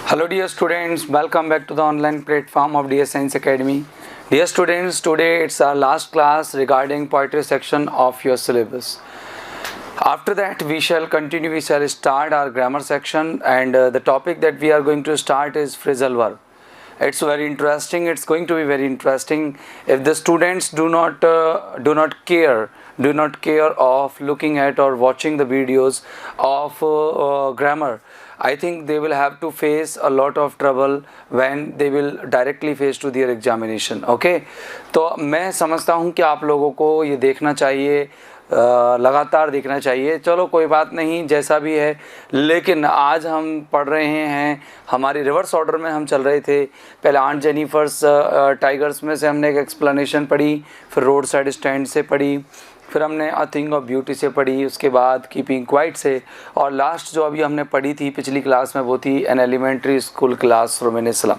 Hello dear students, welcome back to the online platform of DS Science Academy. Dear students, today it's our last class regarding poetry section of your syllabus. After that we shall start our grammar section, and the topic that we are going to start is phrasal verb. It's very interesting. It's going to be very interesting if the students do not care of looking at or watching the videos of grammar. I think they will have to face a lot of trouble when they will directly face to their examination. Okay, तो मैं समझता हूँ कि आप लोगों को ये देखना चाहिए, लगातार देखना चाहिए. चलो कोई बात नहीं, जैसा भी है. लेकिन आज हम पढ़ रहे हैं, हमारी रिवर्स ऑर्डर में हम चल रहे थे. पहले आंट जेनिफर्स टाइगर्स में से हमने एक एक्सप्लेनेशन पढ़ी, फिर रोड साइड स्टैंड से पढ़ी, फिर हमने अ थिंग ऑफ ब्यूटी से पढ़ी, उसके बाद कीपिंग क्वाइट से, और लास्ट जो अभी हमने पढ़ी थी पिछली क्लास में वो थी an elementary school classroom in a slum.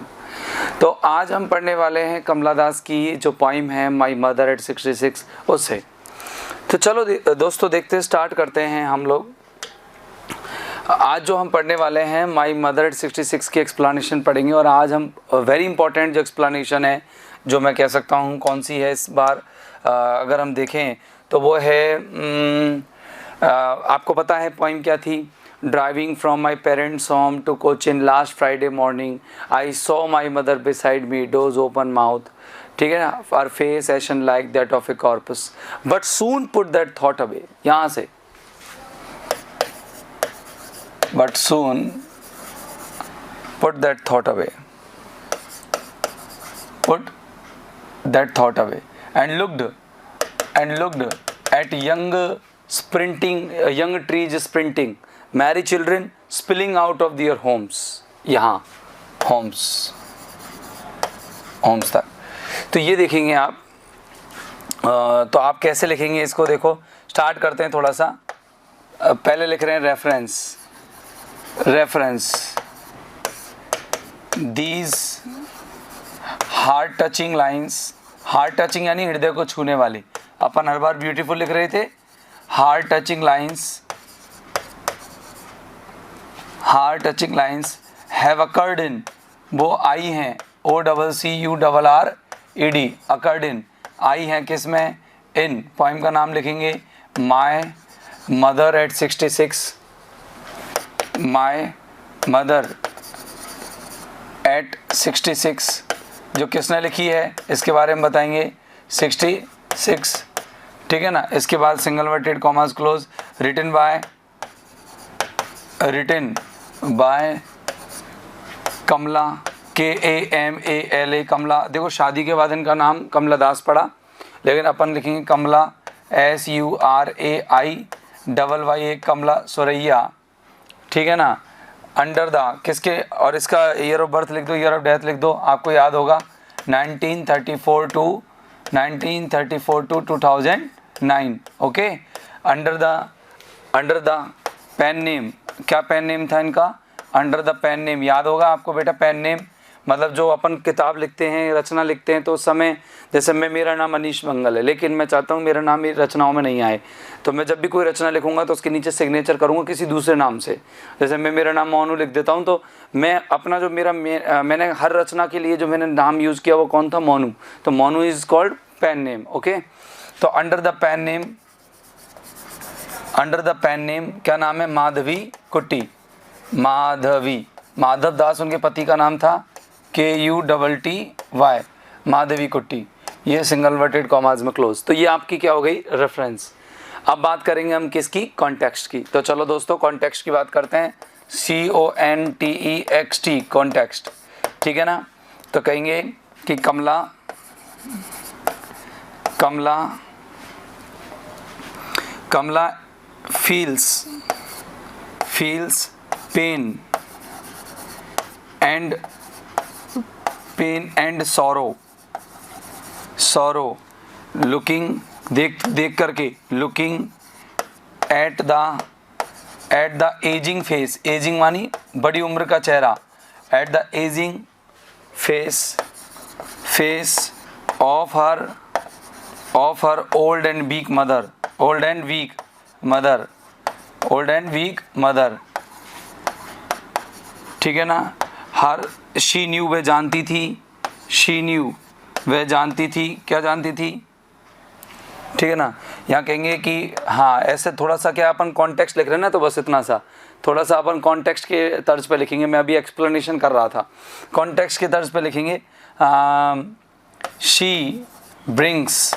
तो आज हम पढ़ने वाले हैं कमला दास की जो पोइम है माई मदर एट 66 उससे. तो चलो दोस्तों देखते स्टार्ट करते हैं हम लोग. आज जो हम पढ़ने वाले हैं माई मदर एट 66 की एक्सप्लेनेशन पढ़ेंगे, और आज हम वेरी इंपॉर्टेंट जो एक्सप्लेनेशन है, जो मैं कह सकता हूँ कौन सी है इस बार, अगर हम देखें तो वो है, आपको पता है पोइम क्या थी. Driving from my parents home to Cochin last Friday morning I saw my mother beside me, doze open mouth. ठीक है ना, our face ashen like that of a corpse but soon put that thought away. यहाँ से but soon put that thought away, put that thought away and looked at young trees sprinting, merry children spilling out of their homes. यहाँ homes तक. तो ये देखेंगे आप. तो आप कैसे लिखेंगे इसको, देखो स्टार्ट करते हैं थोड़ा सा. पहले लिख रहे हैं reference these heart touching lines. Heart touching यानी हृदय को छूने वाली. अपन हर बार ब्यूटीफुल लिख रहे थे. Heart touching lines have occurred in, वो आई हैं, OCCURRED, अकर्ड इन, आई हैं किस में, इन. पोइम का नाम लिखेंगे my mother eight 66, my mother eight 66, जो किसने लिखी है इसके बारे में बताएंगे, 66. ठीक है ना. इसके बाद single inverted commas close, written by Kamala, KAMALA, Kamala. देखो शादी के बाद इनका नाम कमला दास पड़ा, लेकिन अपन लिखेंगे कमला SURAIYY, कमला सुरैया. ठीक है ना. अंडर द किसके, और इसका ईयर ऑफ बर्थ लिख दो, ईयर ऑफ डेथ लिख दो, आपको याद होगा 1934 to 2009. Okay. Under the pen name, क्या पेन नेम था इनका, अंडर द पेन नेम. याद होगा आपको बेटा, पेन नेम मतलब जो अपन किताब लिखते हैं, रचना लिखते हैं, तो उस समय जैसे मेरा नाम अनीश मंगल है, लेकिन मैं चाहता हूँ मेरा नाम रचनाओं में नहीं आए, तो मैं जब भी कोई रचना लिखूंगा तो उसके नीचे सिग्नेचर करूँगा किसी दूसरे नाम से. जैसे मेरा नाम मोनू लिख देता हूँ, तो मैं अपना जो मैंने हर रचना के लिए जो मैंने नाम यूज़ किया वो कौन था, मोनू. तो Monu is called pen name. Okay. तो अंडर द पेन नेम क्या नाम है, माधवी कुट्टी. माधव दास उनके पति का नाम था, KUTTY, माधवी कुट्टी. ये सिंगल वर्टेड कॉमाज में क्लोज. तो ये आपकी क्या हो गई, रेफरेंस. अब बात करेंगे हम किसकी, कॉन्टेक्स्ट की. तो चलो दोस्तों कॉन्टेक्स्ट की बात करते हैं. CONTEXT, context. ठीक है ना. तो कहेंगे कि कमला feels pain and sorrow, looking देख करके, looking at the aging face, aging मानी बड़ी उम्र का चेहरा, at the aging face of her old and weak mother. ठीक है ना. हर शी न्यू वह जानती थी, शी न्यू वह जानती थी, क्या जानती थी, ठीक है ना। यहाँ कहेंगे कि हाँ ऐसे थोड़ा सा क्या अपन कॉन्टेक्स्ट लिख रहे हैं ना, तो बस इतना सा थोड़ा सा अपन कॉन्टेक्स्ट के तर्ज पे लिखेंगे। मैं अभी एक्सप्लेनेशन कर रहा था, कॉन्टेक्स्ट के तर्ज पे लिखेंगे। शी ब्रिंग्स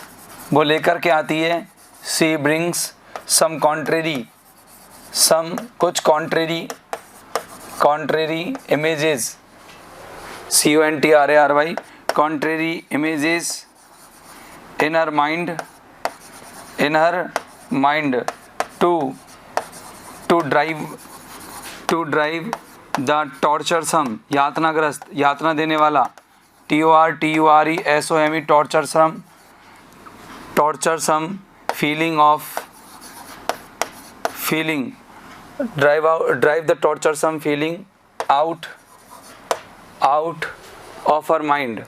वो लेकर के आती है, शी ब्रिंग्स सम कॉन्ट्रेरी, सम कुछ contrary, contrary images, CONTRARY, contrary images in her mind to drive the torturesome, यातनाग्रस्त, यातना देने वाला, TORTURESOME, torturesome feeling, drive the torturesome feeling out of her mind,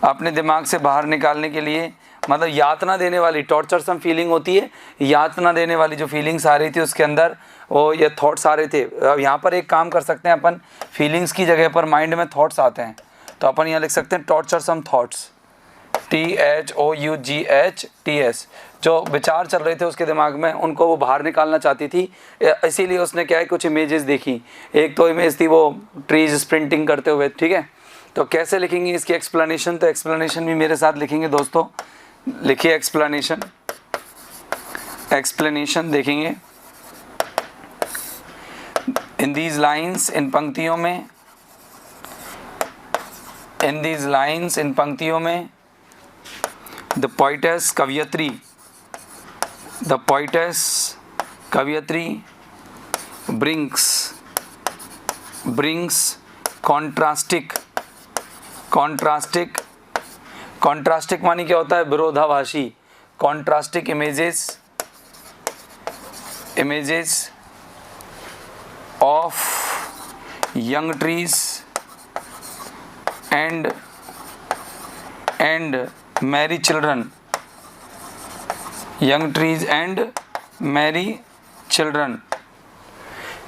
अपने दिमाग से बाहर निकालने के लिए। मतलब यातना देने वाली, टॉर्चरसम फीलिंग होती है, यातना देने वाली जो फीलिंग्स आ रही थी उसके अंदर, वो ये थॉट्स आ रहे थे। अब यहाँ पर एक काम कर सकते हैं अपन, फीलिंग्स की जगह पर माइंड में थॉट्स आते हैं, तो अपन यहाँ लिख सकते हैं टॉर्चरसम थॉट्स, THOUGHTS, जो विचार चल रहे थे उसके दिमाग में, उनको वो बाहर निकालना चाहती थी। इसीलिए उसने क्या है, कुछ इमेजेस देखी। एक तो इमेज थी वो ट्रीज स्प्रिंटिंग करते हुए, ठीक है। तो कैसे लिखेंगे इसकी एक्सप्लेनेशन, तो एक्सप्लेनेशन भी मेरे साथ लिखेंगे दोस्तों। लिखिए एक्सप्लेनेशन देखेंगे। इन दीज लाइन्स, इन पंक्तियों में, इन दीज लाइन्स, इन पंक्तियों में, द पोइटेस कवियत्री ब्रिंग्स कॉन्ट्रास्टिक मानी क्या होता है, विरोधाभासी, contrastic images of young trees and merry children, young trees and merry children,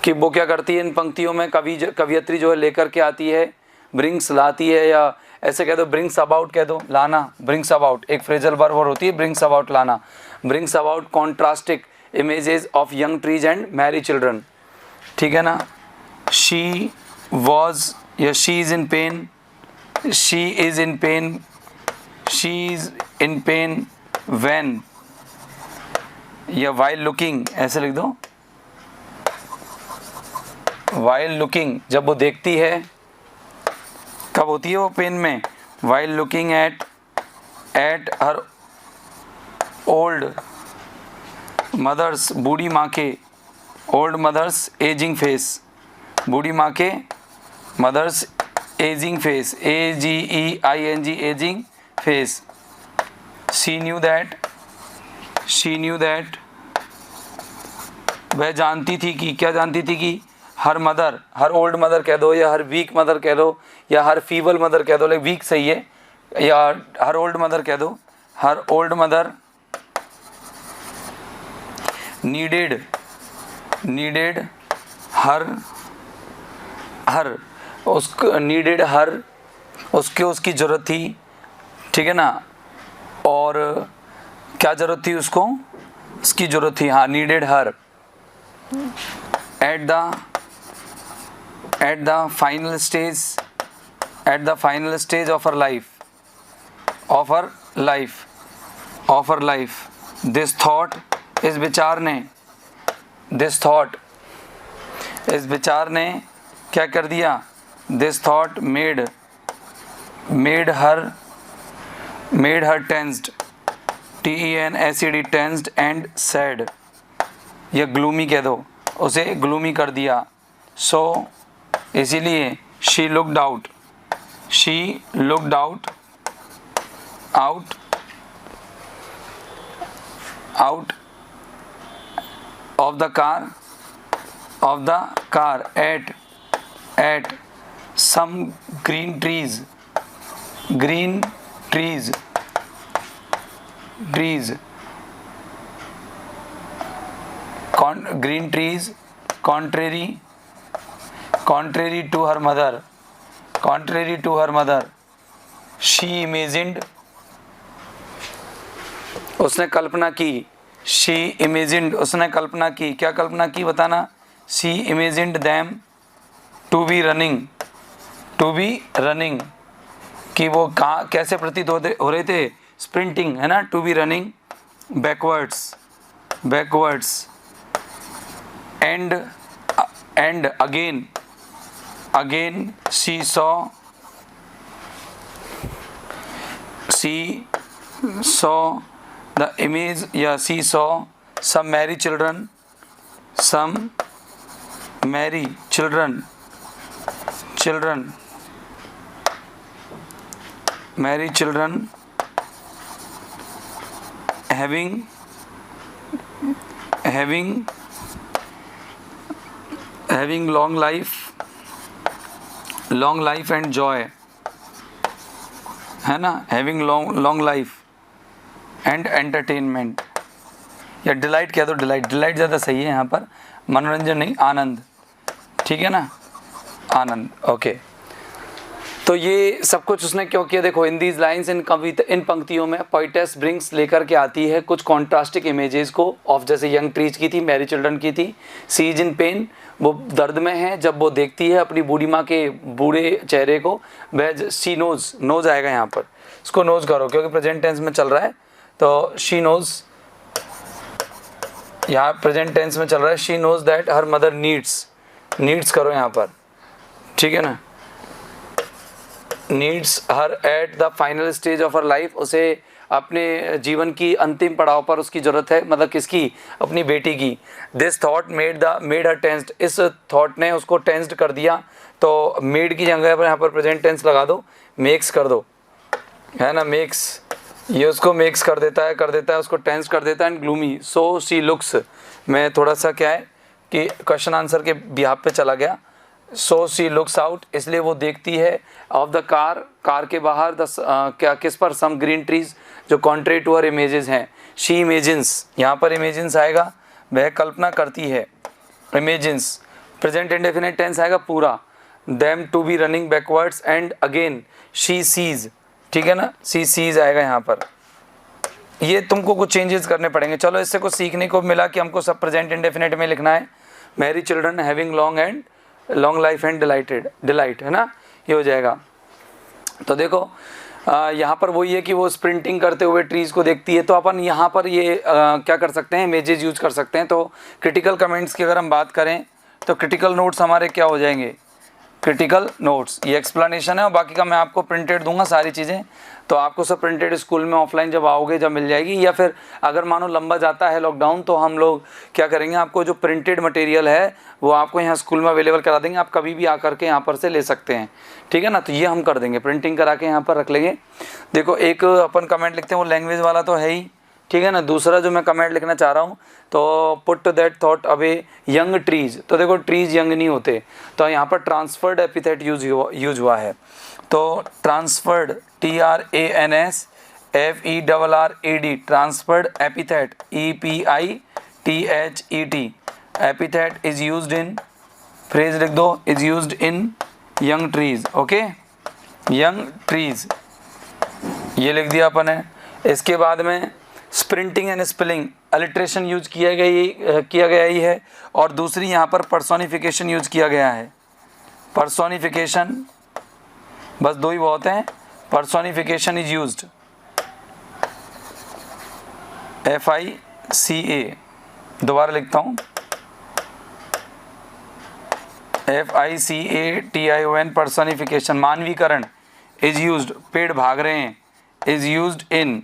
कि वो क्या करती है इन पंक्तियों में, कवियत्री जो है लेकर के आती है, ब्रिंग्स लाती है, या ऐसे कह दो ब्रिंग्स अबाउट कह दो, लाना, ब्रिंग्स अबाउट एक फ्रेजल वर्ब और होती है, ब्रिंग्स अबाउट लाना, brings about contrastic images of young trees and merry children, ठीक है ना। शी वॉज या she is in pain, she is in pain when, या वाइल लुकिंग, ऐसे लिख दो, वाइल लुकिंग, जब वो देखती है, कब होती है वो पेन में, while looking at her old mother's, बूढ़ी माँ के, ओल्ड मदर्स एजिंग फेस, बूढ़ी माँ के mother's ageing face, AGEING ageing face. She knew that वह जानती थी कि, क्या जानती थी कि, her mother, her old mother कह दो, या हर वीक मदर कह दो, या हर फीबल मदर कह दो, लेकिन वीक सही है, या हर ओल्ड मदर कह दो, हर ओल्ड मदर नीडेड हर उसकी ज़रूरत थी, ठीक है ना। और क्या ज़रूरत थी उसको, उसकी ज़रूरत थी, हाँ, needed her at the final stage of her life, this thought, इस विचार ने क्या कर दिया, this thought made her tensed, TENSED, tensed and sad, या ग्लूमी कह दो, उसे ग्लूमी कर दिया। सो इसीलिए she looked out of the car at some green trees contrary contrary to her mother, contrary to her mother, she imagined, उसने कल्पना की, she imagined, उसने कल्पना की, क्या कल्पना की बताना, she imagined them to be running, to be running, कि वो कहाँ कैसे प्रतीत हो रहे थे, स्प्रिंटिंग है ना, to be running backwards, backwards, and again, again she saw the image, या she saw some merry children, some merry children, merry children having long life and joy, है ना, having long life and entertainment, या delight कह दो, delight ज़्यादा सही है यहाँ पर, मनोरंजन नहीं, आनंद, ठीक है ना, आनंद, ओके। तो ये सब कुछ उसने क्यों किया, देखो इन दीज लाइन्स, इन कविता, इन पंक्तियों में पोइटेस ब्रिंग्स लेकर के आती है कुछ कॉन्ट्रास्टिक इमेजेस को ऑफ, जैसे यंग ट्रीज की थी, मैरी चिल्ड्रन की थी, सी इज इन पेन, वो दर्द में है जब वो देखती है अपनी बूढ़ी माँ के बूढ़े चेहरे को, वह सी नोज आएगा यहाँ पर, इसको नोज करो क्योंकि प्रेजेंट टेंस में चल रहा है, तो शी नोज, यहाँ प्रेजेंट टेंस में चल रहा है, she knows that her mother needs करो यहाँ पर, ठीक है ना, needs her at the final stage of her life, उसे अपने जीवन की अंतिम पड़ाव पर उसकी ज़रूरत है, मतलब किसकी, अपनी बेटी की। This thought made her tensed, इस थॉट ने उसको टेंस्ड कर दिया, तो मेड की जगह पर यहाँ पर प्रेजेंट टेंस लगा दो, मेक्स कर दो, है ना, मेक्स, ये उसको मेक्स कर देता है उसको टेंस कर देता है, and gloomy, so she looks, मैं थोड़ा सा क्या है कि क्वेश्चन आंसर के बिहाफ पे चला गया, सो शी लुक्स आउट, इसलिए वो देखती है, ऑफ द कार के बाहर क्या किस पर, सम ग्रीन ट्रीज, जो कॉन्ट्री टू हर इमेजेस हैं, शी इमेजिन्स, यहाँ पर इमेजिन्स आएगा, वह कल्पना करती है, इमेजिन्स, प्रेजेंट इंडेफिनिट टेंस आएगा पूरा, them to be running backwards, and again she sees, ठीक है ना, सी सीज आएगा यहाँ पर, ये तुमको कुछ चेंजेस करने पड़ेंगे। चलो इससे कुछ सीखने को मिला कि हमको सब प्रेजेंट इंडेफिनिट में लिखना है, Mary children having long life and delight, है ना, ये हो जाएगा। तो देखो यहाँ पर वही है कि वो स्प्रिंटिंग करते हुए ट्रीज़ को देखती है, तो अपन यहाँ पर ये क्या कर सकते हैं, इमेजेस यूज कर सकते हैं। तो क्रिटिकल कमेंट्स की अगर हम बात करें तो क्रिटिकल नोट्स हमारे क्या हो जाएंगे, क्रिटिकल नोट्स, ये एक्सप्लेनेशन है और बाकी का मैं आपको प्रिंटेड दूंगा सारी चीज़ें, तो आपको सब प्रिंटेड स्कूल में ऑफलाइन जब आओगे जब मिल जाएगी, या फिर अगर मानो लंबा जाता है लॉकडाउन तो हम लोग क्या करेंगे, आपको जो प्रिंटेड मटेरियल है वो आपको यहाँ स्कूल में अवेलेबल करा देंगे, आप कभी भी आकर के यहाँ पर से ले सकते हैं, ठीक है ना। तो ये हम कर देंगे, प्रिंटिंग करा के यहाँ पर रख लेंगे। देखो एक अपन कमेंट लिखते हैं, वो लैंग्वेज वाला तो है ही, ठीक है ना। दूसरा जो मैं कमेंट लिखना चाह रहा हूँ, तो put that thought away young trees, तो देखो ट्रीज यंग नहीं होते, तो यहाँ पर ट्रांसफर्ड एपिथेट यूज हुआ है, तो transferred TRANSFERRED, transferred epithet EPITHET, epithet is used in, phrase लिख दो, is used in young trees, okay, young trees, ये लिख दिया अपन है। इसके बाद में sprinting and spelling, alliteration use किया गया ही है, और दूसरी यहाँ पर पर्सोनिफिकेशन यूज किया गया है, पर्सोनिफिकेशन, बस दो ही बहुत हैं, पर्सोनिफिकेशन इज यूज्ड, FICA, दोबारा लिखता हूँ, FICATION, पर्सोनिफिकेशन, मानवीकरण, इज यूज्ड, पेड़ भाग रहे हैं, is used in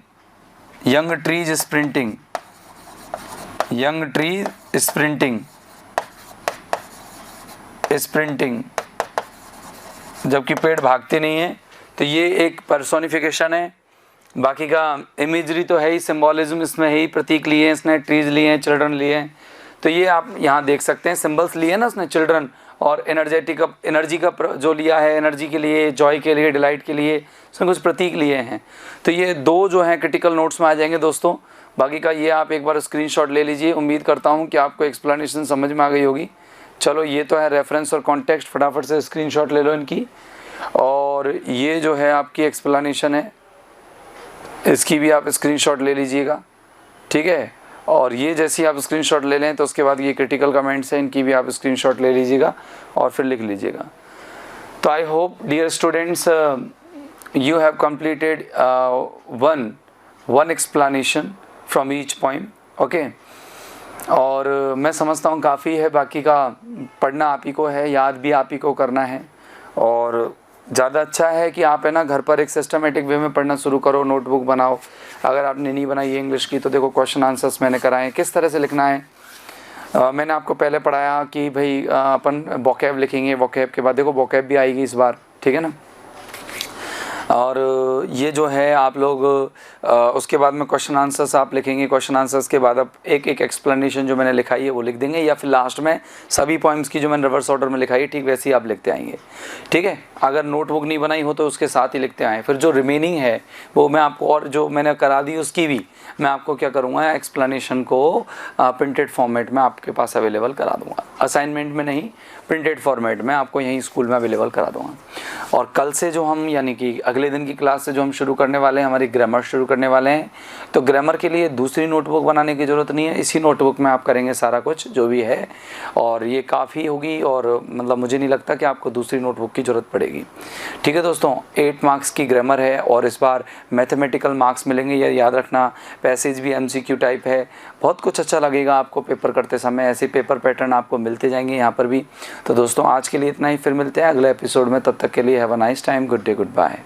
young trees sprinting, young trees sprinting, जबकि पेड़ भागते नहीं हैं, तो ये एक पर्सोनिफिकेशन है। बाकी का इमेजरी तो है ही, सिंबॉलिज्म इसमें है ही, प्रतीक लिए हैं इसने, ट्रीज लिए हैं, चिल्ड्रन लिए हैं, तो ये आप यहाँ देख सकते हैं, सिंबल्स लिए ना उसने, चिल्ड्रन और एनर्जी का जो लिया है, एनर्जी के लिए, जॉय के लिए, डिलाइट के लिए, उसने कुछ प्रतीक लिए हैं। तो ये दो जो हैं क्रिटिकल नोट्स में आ जाएंगे दोस्तों। बाकी का ये आप एक बार स्क्रीनशॉट ले लीजिए, उम्मीद करता हूँ कि आपको एक्सप्लेनेशन समझ में आ गई होगी, चलो ये तो है रेफरेंस और कॉन्टेक्स्ट, फटाफट से स्क्रीनशॉट ले लो इनकी। और ये जो है आपकी एक्सप्लेनेशन है, इसकी भी आप स्क्रीनशॉट ले लीजिएगा, ठीक है। और ये जैसे ही आप स्क्रीनशॉट ले लें तो उसके बाद ये क्रिटिकल कमेंट्स हैं, इनकी भी आप स्क्रीनशॉट ले लीजिएगा और फिर लिख लीजिएगा। तो I hope dear students you have completed one explanation from each point, okay। और मैं समझता हूँ काफ़ी है, बाकी का पढ़ना आप ही को है, याद भी आप ही को करना है। और ज़्यादा अच्छा है कि आप है ना घर पर एक सिस्टमेटिक वे में पढ़ना शुरू करो, नोटबुक बनाओ। अगर आपने नहीं बनाई है इंग्लिश की तो देखो क्वेश्चन आंसर्स मैंने कराए किस तरह से लिखना है। मैंने आपको पहले पढ़ाया कि भाई अपन वोकैब लिखेंगे, वोकैब के बाद देखो वोकैब भी आएगी इस बार, ठीक है ना। और ये जो है आप लोग उसके बाद में क्वेश्चन आंसर्स आप लिखेंगे, क्वेश्चन आंसर्स के बाद आप एक एक एक्सप्लेनेशन जो मैंने लिखाई है वो लिख देंगे, या फिर लास्ट में सभी पॉइंट्स की जो मैंने रिवर्स ऑर्डर में लिखाई है ठीक वैसे ही आप लिखते आएंगे, ठीक है। अगर नोटबुक नहीं बनाई हो तो उसके साथ ही लिखते आएँ। फिर जो रिमेनिंग है वो मैं आपको, और जो मैंने करा दी उसकी भी मैं आपको क्या करूँगा, एक्सप्लेनेशन को प्रिंटेड फॉर्मेट में आपके पास अवेलेबल करा दूँगा। असाइनमेंट में नहीं, प्रिंटेड फॉर्मेट में आपको यहीं स्कूल में अवेलेबल करा दूँगा। और कल से जो हम यानी कि अगले दिन की क्लास से जो हम शुरू करने वाले हैं, हमारी ग्रामर शुरू करने वाले हैं। तो ग्रामर के लिए दूसरी नोटबुक बनाने की ज़रूरत नहीं है, इसी नोटबुक में आप करेंगे सारा कुछ जो भी है, और ये काफ़ी होगी। और मतलब मुझे नहीं लगता कि आपको दूसरी नोटबुक की ज़रूरत पड़ेगी, ठीक है दोस्तों। 8 मार्क्स की ग्रामर है और इस बार मैथमेटिकल मार्क्स मिलेंगे, ये याद रखना। पैसेज भी MCQ टाइप है, बहुत कुछ अच्छा लगेगा आपको पेपर करते समय। ऐसे पेपर पैटर्न आपको मिलते जाएंगे यहाँ पर भी। तो दोस्तों आज के लिए इतना ही, फिर मिलते हैं अगले एपिसोड में। तब तक के लिए have a nice time, good day, good bye.